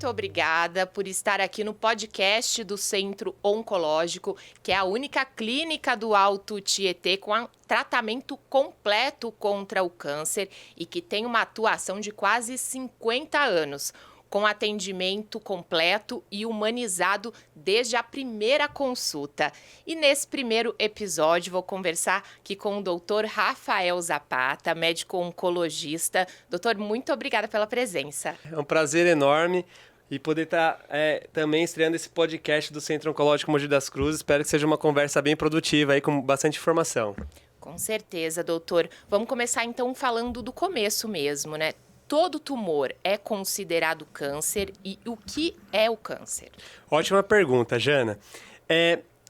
muito obrigada por estar aqui no podcast do Centro Oncológico, que é a única clínica do Alto Tietê com tratamento completo contra o câncer e que tem uma atuação de quase 50 anos, com atendimento completo e humanizado desde a primeira consulta. E nesse primeiro episódio vou conversar aqui com o Dr. Rafael Zapata, médico oncologista. Doutor, muito obrigada pela presença. É um prazer enorme e poder estar também estreando esse podcast do Centro Oncológico Mogi das Cruzes. Espero que seja uma conversa bem produtiva aí, com bastante informação. Com certeza, doutor. Vamos começar então falando do começo mesmo, né? Todo tumor é considerado câncer e o que é o câncer? Ótima pergunta, Jana.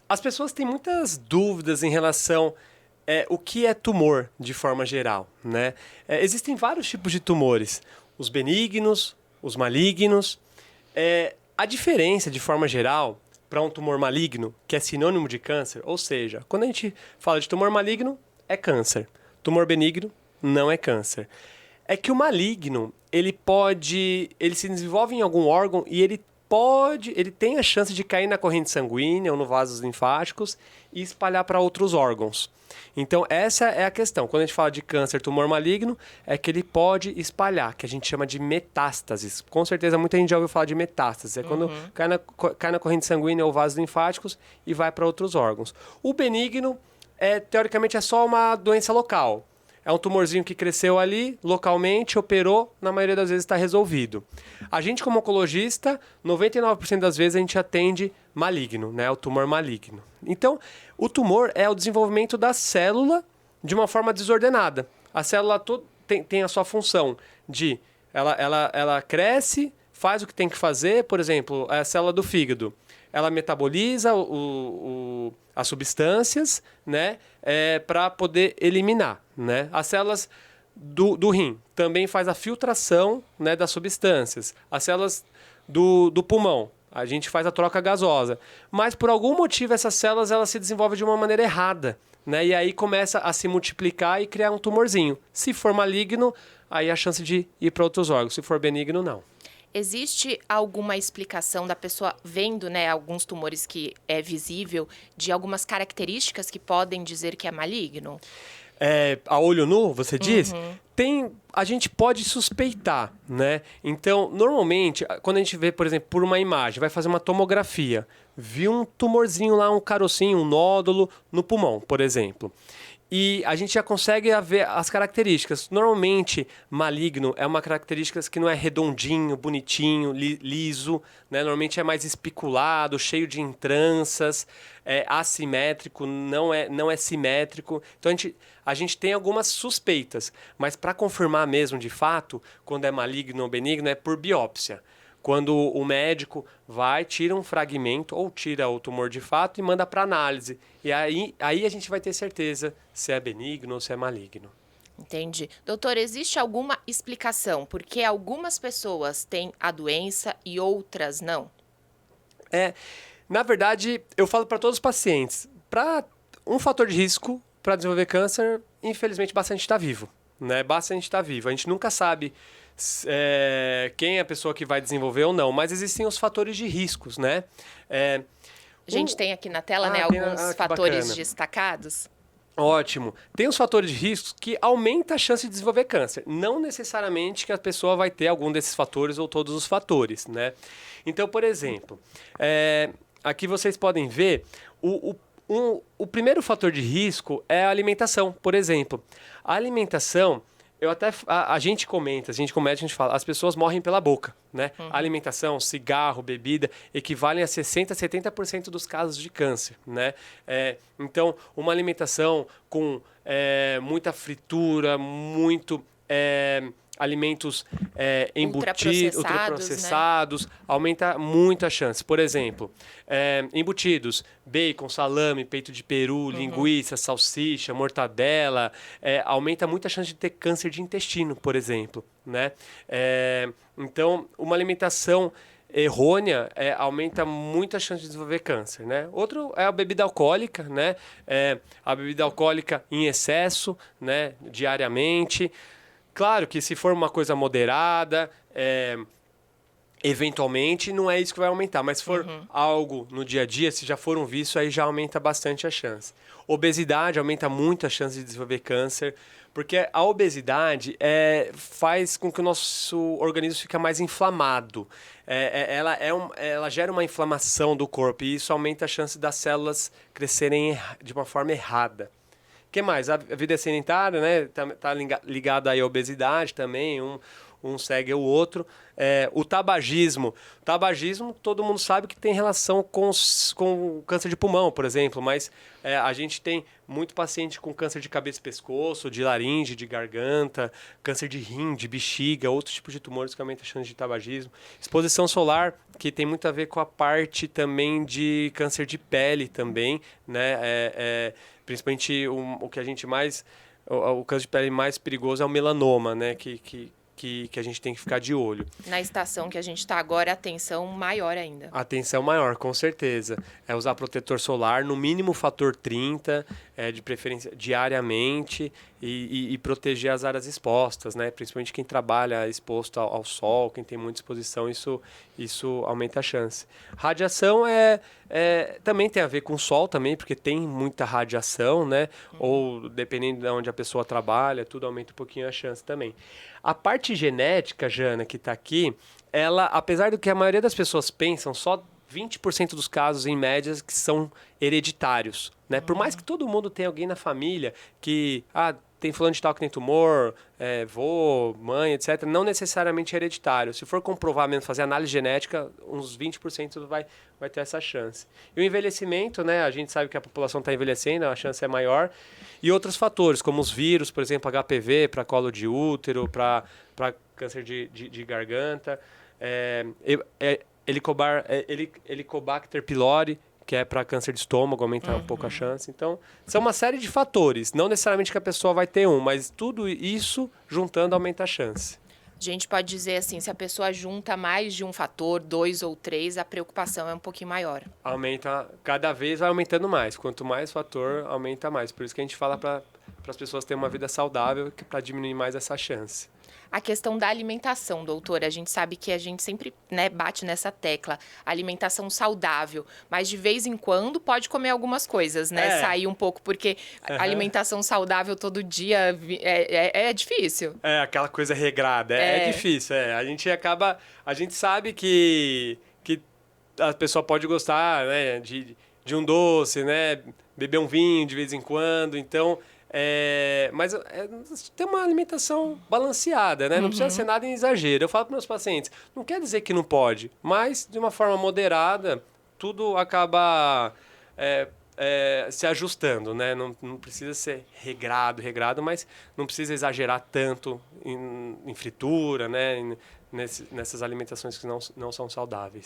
As pessoas têm muitas dúvidas em relação o que é tumor de forma geral, né? Existem vários tipos de tumores, os benignos, os malignos. A diferença, de forma geral, para um tumor maligno, que é sinônimo de câncer, ou seja, quando a gente fala de tumor maligno, é câncer. Tumor benigno não é câncer. É que o maligno, ele se desenvolve em algum órgão e ele tem a chance de cair na corrente sanguínea ou no vasos linfáticos e espalhar para outros órgãos. Então, essa é a questão. Quando a gente fala de câncer, tumor maligno, é que ele pode espalhar, que a gente chama de metástases. Com certeza, muita gente já ouviu falar de metástases. É quando cai na corrente sanguínea ou vasos linfáticos e vai para outros órgãos. O benigno, teoricamente, é só uma doença local. É um tumorzinho que cresceu ali, localmente, operou, na maioria das vezes está resolvido. A gente, como oncologista, 99% das vezes a gente atende maligno, né? O tumor maligno. Então, o tumor é o desenvolvimento da célula de uma forma desordenada. A célula tem a sua função de... Ela cresce, faz o que tem que fazer, por exemplo, a célula do fígado. Ela metaboliza as substâncias, né, para poder eliminar, né? As células do rim também faz a filtração, né, das substâncias. As células do pulmão, a gente faz a troca gasosa. Mas por algum motivo essas células elas se desenvolvem de uma maneira errada, né? E aí começa a se multiplicar e criar um tumorzinho. Se for maligno, aí a chance de ir para outros órgãos. Se for benigno, não. Existe alguma explicação da pessoa vendo, né, alguns tumores que é visível, de algumas características que podem dizer que é maligno? A olho nu, você diz? A gente pode suspeitar, né? Então, normalmente, quando a gente vê, por exemplo, por uma imagem, vai fazer uma tomografia, viu um tumorzinho lá, um carocinho, um nódulo no pulmão, por exemplo. E a gente já consegue ver as características. Normalmente, maligno é uma característica que não é redondinho, bonitinho, liso, né? Normalmente é mais espiculado, cheio de entranças, é assimétrico, não é simétrico. Então, a gente tem algumas suspeitas, mas para confirmar mesmo de fato, quando é maligno ou benigno, é por biópsia. Quando o médico tira um fragmento ou tira o tumor de fato e manda para análise. E aí a gente vai ter certeza se é benigno ou se é maligno. Entendi. Doutor, existe alguma explicação por que algumas pessoas têm a doença e outras não? Na verdade, eu falo para todos os pacientes, para um fator de risco para desenvolver câncer, infelizmente, basta a gente estar vivo, né? Basta a gente estar vivo. A gente nunca sabe quem é a pessoa que vai desenvolver ou não, mas existem os fatores de riscos, né? A gente tem aqui na tela, né, alguns fatores bacana. Destacados. Ótimo. Tem os fatores de risco que aumentam a chance de desenvolver câncer. Não necessariamente que a pessoa vai ter algum desses fatores ou todos os fatores, né? Então, por exemplo, aqui vocês podem ver o primeiro fator de risco é a alimentação, por exemplo. A alimentação... A gente comenta, a gente fala, as pessoas morrem pela boca, né? A alimentação, cigarro, bebida, equivalem a 60%, 70% dos casos de câncer, né? Então, uma alimentação com muita fritura, muito alimentos embutidos, ultraprocessados, né? Aumenta muito a chance. Por exemplo, embutidos, bacon, salame, peito de peru, linguiça, salsicha, mortadela, aumenta muito a chance de ter câncer de intestino, por exemplo, né? Então, uma alimentação errônea aumenta muito a chance de desenvolver câncer, né? Outro é a bebida alcoólica, né? A bebida alcoólica em excesso, né? Diariamente. Claro que se for uma coisa moderada, eventualmente não é isso que vai aumentar, mas se for algo no dia a dia, se já for um vício, aí já aumenta bastante a chance. Obesidade aumenta muito a chance de desenvolver câncer, porque a obesidade faz com que o nosso organismo fique mais inflamado. Ela gera uma inflamação do corpo e isso aumenta a chance das células crescerem de uma forma errada. O que mais? A vida sedentária, né? Tá ligada aí à obesidade também, um segue o outro. O tabagismo. O tabagismo, todo mundo sabe que tem relação com o câncer de pulmão, por exemplo, mas a gente tem muito paciente com câncer de cabeça e pescoço, de laringe, de garganta, câncer de rim, de bexiga, outros tipos de tumores que aumentam a chance de tabagismo. Exposição solar, que tem muito a ver com a parte também de câncer de pele também, né? Principalmente o que a gente mais... O câncer de pele mais perigoso é o melanoma, né? Que a gente tem que ficar de olho. Na estação que a gente está agora, a atenção maior ainda. Atenção maior, com certeza. Usar protetor solar, no mínimo fator 30, de preferência diariamente, e proteger as áreas expostas, né? Principalmente quem trabalha exposto ao sol, quem tem muita exposição, isso aumenta a chance. Radiação também tem a ver com o sol também, porque tem muita radiação, né? Ou dependendo de onde a pessoa trabalha, tudo aumenta um pouquinho a chance também. A parte genética, Jana, que está aqui, ela, apesar do que a maioria das pessoas pensam, só 20% dos casos, em média, que são hereditários, né? Por mais que todo mundo tenha alguém na família que tem fulano de tal que tem tumor, vô, mãe, etc., não necessariamente hereditário. Se for comprovar mesmo, fazer análise genética, uns 20% vai ter essa chance. E o envelhecimento, né? A gente sabe que a população está envelhecendo, a chance é maior. E outros fatores, como os vírus, por exemplo, HPV, para colo de útero, para câncer de garganta, Helicobacter pylori, que é para câncer de estômago, aumenta um pouco a chance. Então, são uma série de fatores. Não necessariamente que a pessoa vai ter mas tudo isso juntando aumenta a chance. A gente pode dizer assim, se a pessoa junta mais de um fator, 2 ou 3, a preocupação é um pouquinho maior. Aumenta, cada vez vai aumentando mais. Quanto mais fator, aumenta mais. Por isso que a gente fala para as pessoas terem uma vida saudável, para diminuir mais essa chance. A questão da alimentação, doutora, a gente sabe que a gente sempre, né, bate nessa tecla, alimentação saudável, mas de vez em quando pode comer algumas coisas, né, sair um pouco, porque alimentação saudável todo dia é difícil. Aquela coisa regrada, é difícil, a gente sabe que a pessoa pode gostar, né, de um doce, né, beber um vinho de vez em quando, então... mas tem uma alimentação balanceada, né? Não precisa ser nada em exagero. Eu falo para meus pacientes, não quer dizer que não pode, mas de uma forma moderada, tudo acaba se ajustando, né? Não precisa ser regrado, mas não precisa exagerar tanto em fritura, né? Nessas alimentações que não são saudáveis.